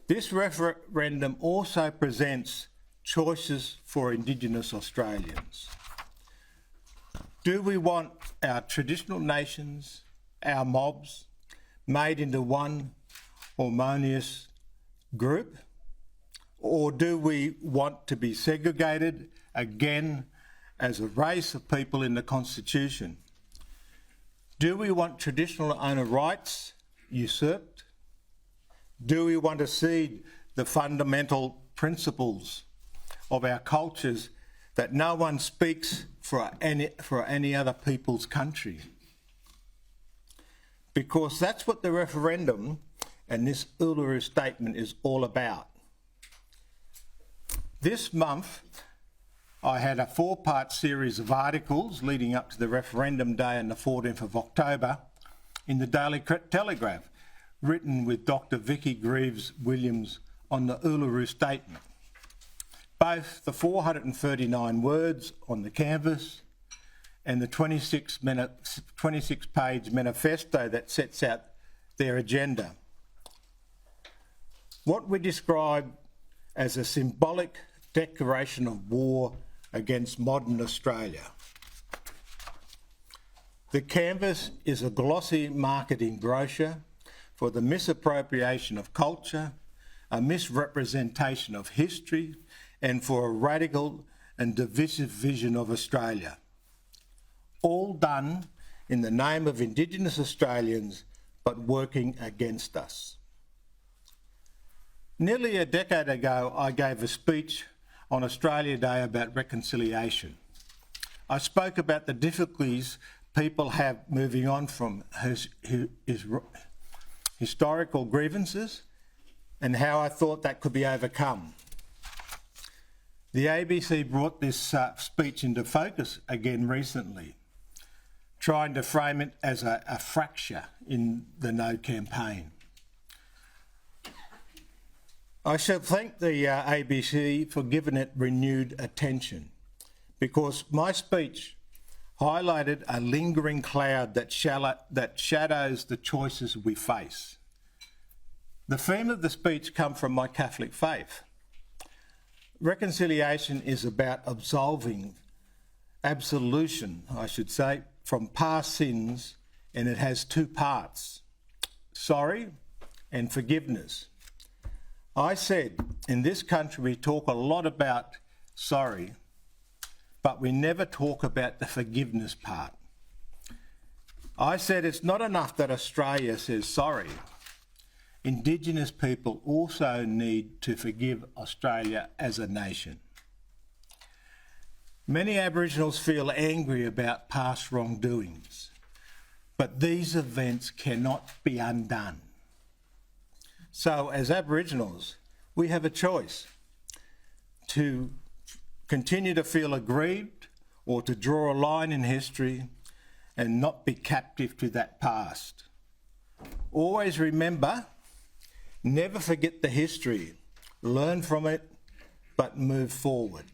This referendum also presents choices for Indigenous Australians. Do we want our traditional nations, our mobs, made into one harmonious group? Or do we want to be segregated again as a race of people in the Constitution? Do we want traditional owner rights usurped? Do we want to cede the fundamental principles of our cultures that no one speaks for any other people's country? Because that's what the referendum and this Uluru Statement is all about. This month, I had a 4-part series of articles leading up to the referendum day on the 14th of October in the Daily Telegraph, written with Dr. Vicky Greaves-Williams on the Uluru Statement. Both the 439 words on the canvas and the 26-page manifesto that sets out their agenda. What we describe as a symbolic declaration of war against modern Australia. The canvas is a glossy marketing brochure for the misappropriation of culture, a misrepresentation of history, and for a radical and divisive vision of Australia. All done in the name of Indigenous Australians, but working against us. Nearly a decade ago, I gave a speech on Australia Day about reconciliation. I spoke about the difficulties people have moving on from historical grievances and how I thought that could be overcome. The ABC brought this speech into focus again recently, trying to frame it as a fracture in the No campaign. I should thank the ABC for giving it renewed attention, because my speech highlighted a lingering cloud that shadows the choices we face. The theme of the speech comes from my Catholic faith. Reconciliation is about absolution, I should say, from past sins, and it has 2 parts, sorry and forgiveness. I said, in this country we talk a lot about sorry, but we never talk about the forgiveness part. I said it's not enough that Australia says sorry. Indigenous people also need to forgive Australia as a nation. Many Aboriginals feel angry about past wrongdoings, but these events cannot be undone. So as Aboriginals, we have a choice to continue to feel aggrieved or to draw a line in history and not be captive to that past. Always remember, never forget the history, learn from it, but move forward.